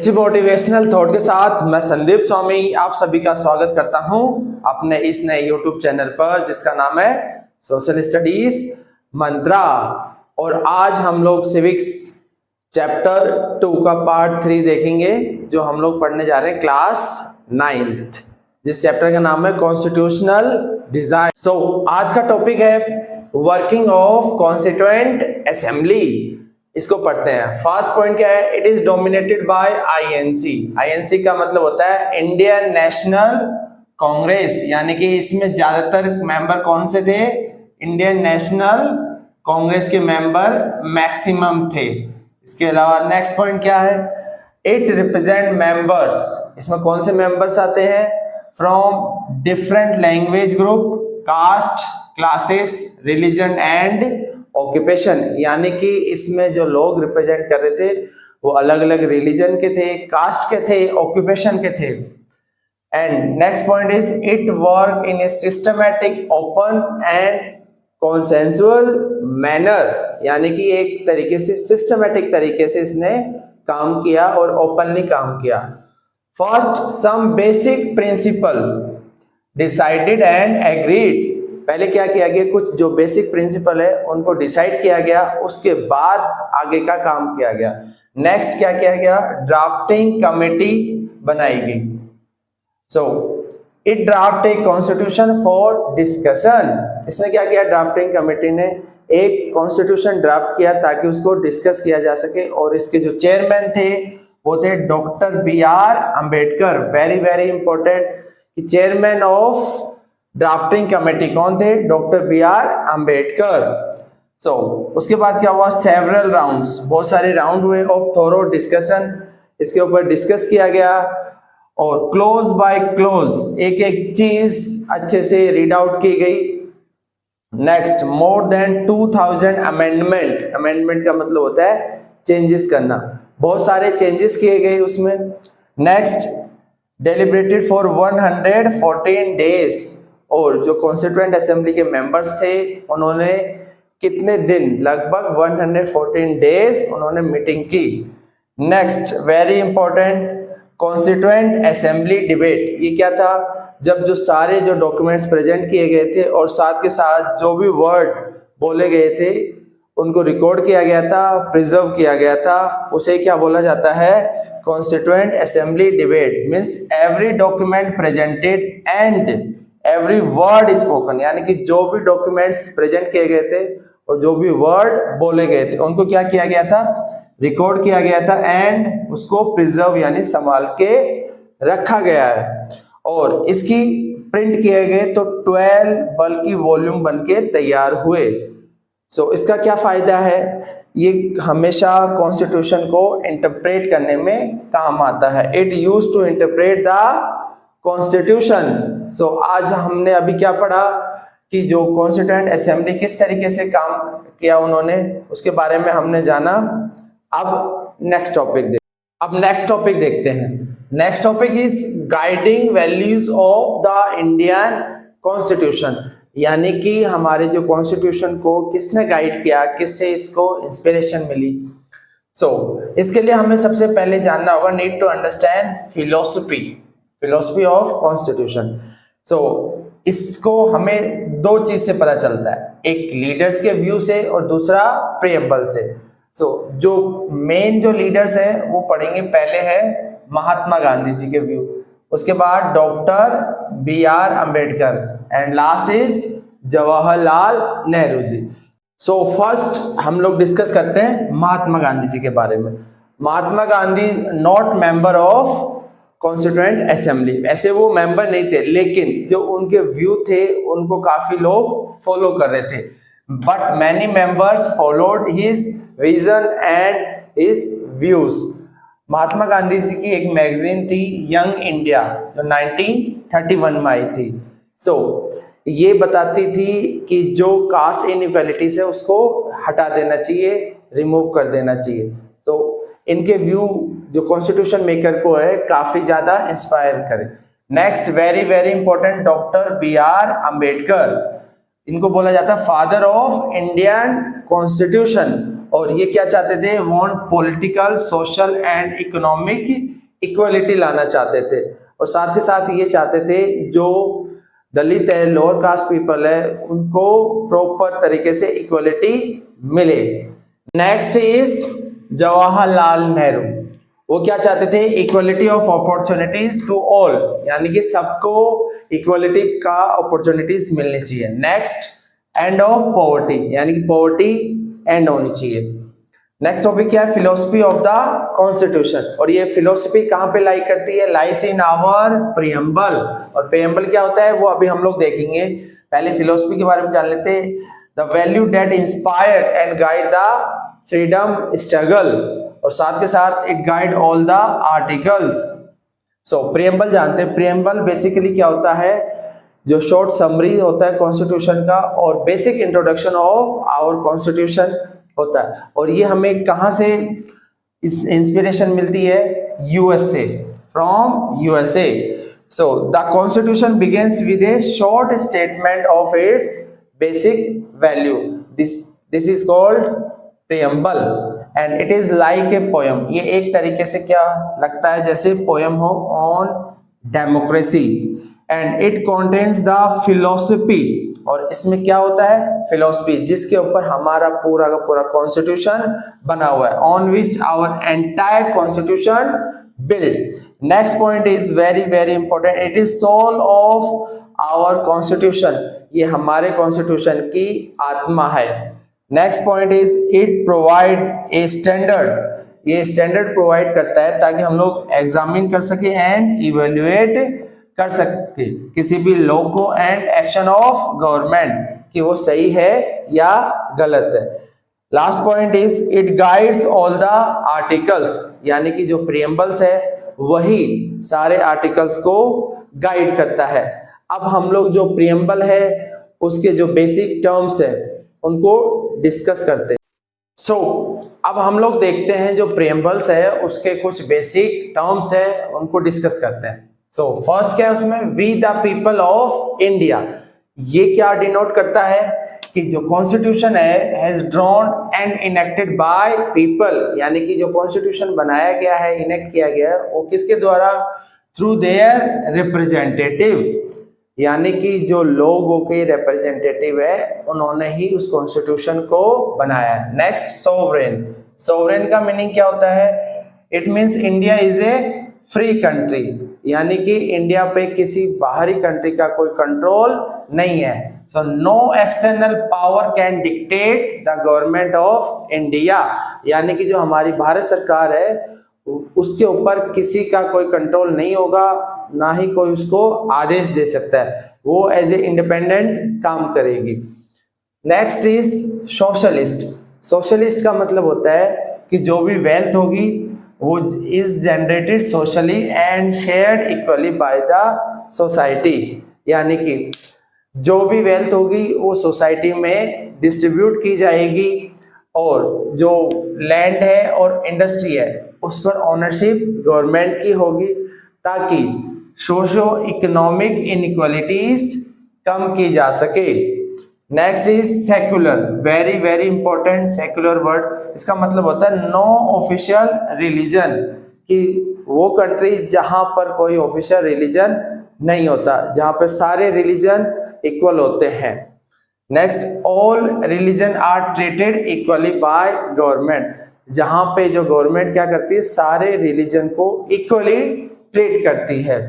इसी motivational thought के साथ मैं संदीप स्वामी आप सभी का स्वागत करता हूं अपने इस नए यूट्यूब चैनल पर जिसका नाम है सोशल स्टडीज मंत्रा। और आज हम लोग सिविक्स चैप्टर 2 का पार्ट 3 देखेंगे जो हम लोग पढ़ने जा रहे हैं क्लास 9th, जिस चैप्टर का नाम है कॉन्स्टिट्यूशनल डिजाइन। सो आज का टॉपिक है वर्किंग ऑफ कॉन्स्टिट्यूएंट असेंबली। इसको पढ़ते हैं। फर्स्ट पॉइंट क्या है? It is dominated by INC. INC का मतलब होता है इंडियन नेशनल कांग्रेस, यानी कि इसमें ज्यादातर मेंबर कौन से थे? इंडियन नेशनल कांग्रेस के मेंबर मैक्सिमम थे। इसके अलावा नेक्स्ट पॉइंट क्या है? It represent members. इसमें कौन से मेंबर्स आते हैं? From different language group, caste, classes, religion and occupation, यानी कि इसमें जो लोग रिप्रेजेंट कर रहे थे वो अलग अलग रिलीजन के थे, कास्ट के थे, ऑक्यूपेशन के थे। And next point is it work in a systematic, open and consensual manner, यानी कि एक तरीके से सिस्टमैटिक तरीके से इसने काम किया और ओपनली काम किया। First, some basic principle decided and agreed. पहले क्या किया गया? कुछ जो बेसिक प्रिंसिपल है उनको डिसाइड किया गया, उसके बाद आगे का काम किया गया। नेक्स्ट क्या किया गया? ड्राफ्टिंग कमेटी बनाई गई। So it draft a constitution for discussion. इसने क्या किया? ड्राफ्टिंग कमेटी ने एक कॉन्स्टिट्यूशन ड्राफ्ट किया ताकि उसको डिस्कस किया जा सके। और इसके जो चेयरमैन थे वो थे doctor BR Ambedkar. Very very important कि चेयरमैन ऑफ ड्राफ्टिंग कमेटी कौन थे? Doctor BR Ambedkar. सो उसके बाद क्या हुआ? सेवरल राउंड्स, बहुत सारे राउंड हुए ऑफ थोरो डिस्कशन। इसके ऊपर डिस्कस किया गया और क्लोज बाय क्लोज एक एक चीज अच्छे से रीड आउट की गई। Next, more than 2000 amendment. Amendment का मतलब होता है चेंजेस करना। बहुत सारे चेंजेस किए गए उसमें। Next, deliberated for 114 days. और जो कॉन्स्टिट्यूएंट असेंबली के मेंबर्स थे उन्होंने कितने दिन? लगभग 114 डेज उन्होंने मीटिंग की। Next, very important, constituent assembly debate. ये क्या था? जब जो सारे जो डॉक्यूमेंट्स प्रेजेंट किए गए थे और साथ के साथ जो भी वर्ड बोले गए थे उनको रिकॉर्ड किया गया था, प्रिजर्व किया गया था, उसे क्या बोला जाता है? Constituent assembly debate. Means every document presented and every word spoken, यानी कि जो भी डॉक्यूमेंट्स प्रेजेंट किए गए थे और जो भी वर्ड बोले गए थे उनको क्या किया गया था? रिकॉर्ड किया गया था एंड उसको प्रिजर्व यानी संभाल के रखा गया है। और इसकी प्रिंट किए गए तो 12 बल्कि वॉल्यूम बनके तैयार हुए। सो इसका क्या फायदा है? ये हमेशा कॉन्स्टिट्यूशन को इंटरप्रेट करने में काम आता है। It used to interpret the constitution. So आज हमने अभी क्या पढ़ा कि जो कॉन्स्टिट्यूएंट असेंबली किस तरीके से काम किया उन्होंने, उसके बारे में हमने जाना। अब नेक्स्ट टॉपिक देखते हैं। Next topic is guiding values of the Indian constitution, यानी कि हमारे जो कॉन्स्टिट्यूशन को किसने गाइड किया, किससे इसको इंस्पिरेशन मिली। इसके लिए हमें सबसे पहले जानना होगा, need to understand philosophy of constitution. इसको हमें दो चीज से पता चलता है, एक लीडर्स के व्यू से और दूसरा प्रीएम्बल से। जो मेन जो लीडर्स हैं वो पढ़ेंगे। पहले है महात्मा गांधी जी के व्यू, उसके बाद doctor BR Ambedkar and last is Jawaharlal Nehru ji. First हम लोग डिस्कस करते हैं महात्मा गांधी जी के बारे में। Mahatma Gandhi not member of constituent assembly, ऐसे वो मेंबर नहीं थे, लेकिन जो उनके व्यू थे उनको काफी लोग फॉलो कर रहे थे। But many members followed his vision and his views. Mahatma Gandhi ji की एक मैगजीन थी यंग इंडिया जो 1931 में आई थी। ये बताती थी कि जो कास्ट इनइक्वालिटीज है उसको हटा देना चाहिए, रिमूव कर देना चाहिए। इनके व्यू जो कॉन्स्टिट्यूशन मेकर को है काफी ज्यादा इंस्पायर करे। Next, very very important, doctor BR Ambedkar. इनको बोला जाता है फादर ऑफ इंडियन कॉन्स्टिट्यूशन। और ये क्या चाहते थे, want political, social and economic equality लाना चाहते थे। और साथ ही साथ ये चाहते थे जो दलित है, लोअर कास्ट पीपल है, उनको प्रॉपर तरीके से इक्वलिटी मिले। Next is Jawaharlal Nehru. वो क्या चाहते थे, equality of opportunities to all, यानी कि सबको इक्वलिटी का अपॉर्चुनिटीज मिलनी चाहिए। नेक्स्ट, एंड ऑफ पॉवर्टी, यानी कि पॉवर्टी एंड होनी चाहिए। नेक्स्ट टॉपिक क्या है, फिलोसफी ऑफ द कॉन्स्टिट्यूशन। और ये फिलोसफी कहां पे लाई करती है, लाइस इन आवर प्रीएम्बल। और प्रीएम्बल क्या होता है वो अभी हम लोग देखेंगे। पहले फिलोसफी के बारे में जान लेते हैं। The value that inspired and guide the freedom struggle, और साथ के साथ it guide all the articles. So preamble जानते हैं। प्रीएम्बल बेसिकली क्या होता है, जो शॉर्ट समरी होता है कॉन्स्टिट्यूशन का, और basic introduction of our constitution होता है। और ये हमें कहां से इस इंस्पिरेशन मिलती है, USA, from USA. So the constitution begins with A short statement of its basic value, this is called preamble and it is like a poem. ये एक तरीके से क्या लगता है, जैसे पोयम हो on democracy. And it contains the philosophy, और इसमें क्या होता है, फिलोसफी, जिसके ऊपर हमारा पूरा का पूरा कॉन्स्टिट्यूशन बना हुआ है, on which our entire constitution build. Next point is very very important, it is soul of our constitution. ये हमारे कॉन्स्टिट्यूशन की आत्मा है। Next point is it provide a standard. ये स्टैंडर्ड प्रोवाइड करता है ताकि हम लोग एग्जामिन कर सके एंड इवेल्युएट कर सकते किसी भी लॉ को एंड एक्शन ऑफ गवर्नमेंट कि वो सही है या गलत है। Last point is it guides all the articles, यानी कि जो प्रीएम्बल्स है वही सारे आर्टिकल्स को गाइड करता है। अब हम लोग जो प्रीएम्बल है उसके जो बेसिक टर्म्स है उनको डिस्कस करते हैं। सो अब हम लोग देखते हैं जो प्रीएम्बल्स है उसके कुछ बेसिक टर्म्स है उनको डिस्कस करते हैं। सो फर्स्ट क्या है उसमें, we the people of India. ये क्या डिनोट करता है कि जो कॉन्स्टिट्यूशन है has drawn and enacted by people, यानी कि जो कॉन्स्टिट्यूशन बनाया गया है, इनेक्ट किया गया है, वो किसके द्वारा, थ्रू देयर रिप्रेजेंटेटिव, यानी कि जो लोगों के रिप्रेजेंटेटिव है उन्होंने ही उस कॉन्स्टिट्यूशन को बनाया है। Next, sovereign. सोवरेन का मीनिंग क्या होता है, it means India is a free country, यानी कि इंडिया पे किसी बाहरी कंट्री का कोई कंट्रोल नहीं है। So no external power can dictate the government of India, यानी कि जो हमारी भारत सरकार है उसके ऊपर किसी का कोई कंट्रोल नहीं होगा, ना ही कोई उसको आदेश दे सकता है, वो एज ए इंडिपेंडेंट काम करेगी। Next is socialist. सोशलिस्ट का मतलब होता है कि जो भी वेल्थ होगी वो is generated socially and shared equally by the society, यानी कि जो भी वेल्थ होगी वो सोसाइटी में डिस्ट्रीब्यूट की जाएगी, और जो लैंड है और इंडस्ट्री है उस पर ओनरशिप गवर्नमेंट की होगी, ताकि सोशो इकोनॉमिक इनइक्वालिटीज कम की जा सके। Next is secular, very very important secular word. इसका मतलब होता है नो ऑफिशियल रिलीजन, कि वो कंट्री जहां पर कोई ऑफिशियल रिलीजन नहीं होता, जहां पर सारे रिलीजन इक्वल होते हैं। Next, all religion are treated equally by government, जहां पे जो गवर्नमेंट क्या करती है, सारे रिलीजन को इक्वली ट्रीट करती है।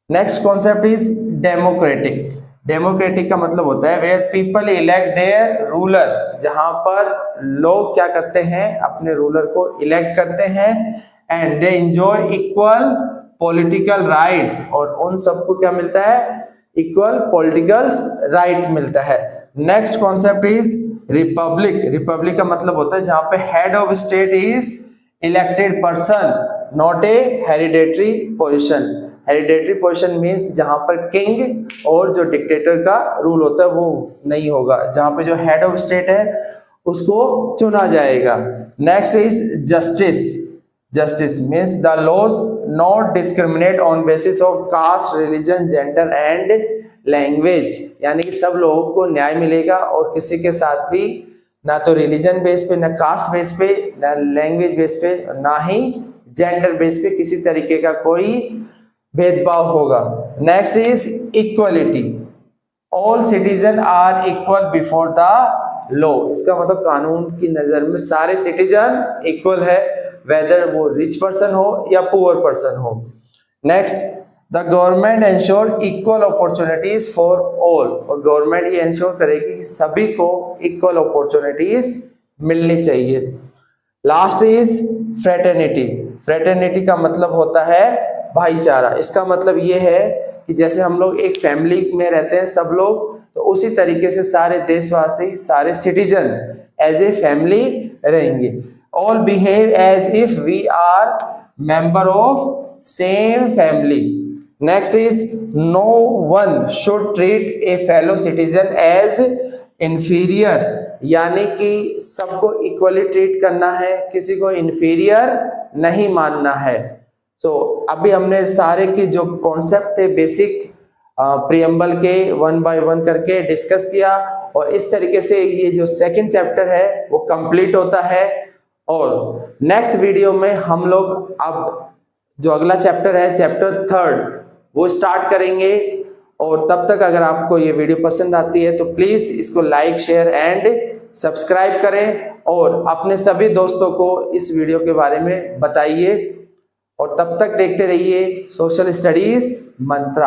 Next concept is democratic. Democratic का मतलब होता है where people elect their ruler, जहां पर लोग क्या करते हैं, अपने रूलर को इलेक्ट करते हैं, and they enjoy equal political rights, और उन सबको क्या मिलता है, इक्वल पॉलिटिकल राइट मिलता है। Next concept is Republic. Republic का मतलब होता है जहां पे head of state is elected person, not a hereditary position. Hereditary position means जहां पर किंग और जो डिक्टेटर का रूल होता है वो नहीं होगा, जहां पे जो हेड ऑफ स्टेट है उसको चुना जाएगा। Next is justice. Justice means the laws not discriminate on basis of caste, religion, gender and language, यानी कि सब लोगों को न्याय मिलेगा और किसी के साथ भी ना तो रिलीजन बेस पे, ना कास्ट बेस पे, ना लैंग्वेज बेस पे, ना ही जेंडर बेस पे किसी तरीके का कोई भेदभाव होगा। Next is equality, all citizen are equal before the law. इसका मतलब कानून की नजर में सारे सिटीजन इक्वल है, वेदर वो रिच पर्सन हो या पुअर पर्सन हो। Next, the government ensure equal opportunities for all, और गवर्नमेंट ये एंश्योर करेगी कि सभी को इक्वल अपॉर्चुनिटीज मिलनी चाहिए। लास्ट इज फ्रेटर्निटी, फ्रेटर्निटी का मतलब होता है भाईचारा। इसका मतलब ये है कि जैसे हम लोग एक फैमिली में रहते हैं सब लोग, तो उसी तरीके से सारे देशवासी, सारे सिटीजन एज ए फैमिली रहेंगे। All behave as if we are member of same family. Next is no one should treat a fellow citizen as inferior, यानी कि सबको इक्वली ट्रीट करना है, किसी को इंफीरियर नहीं मानना है। अभी हमने सारे के जो कॉन्सेप्ट थे बेसिक प्रियम्बल के 1 बाय 1 करके डिस्कस किया, और इस तरीके से ये जो सेकंड चैप्टर है वो कंप्लीट होता है। और नेक्स्ट वीडियो में हम लोग अब जो अगला चैप्टर है, चैप्टर 3 वो स्टार्ट करेंगे। और तब तक अगर आपको ये वीडियो पसंद आती है तो प्लीज इसको लाइक, शेयर एंड सब्सक्राइब करें, और अपने सभी दोस्तों को इस वीडियो के बारे में बताइए। और तब तक देखते रहिए सोशल स्टडीज मंत्रा।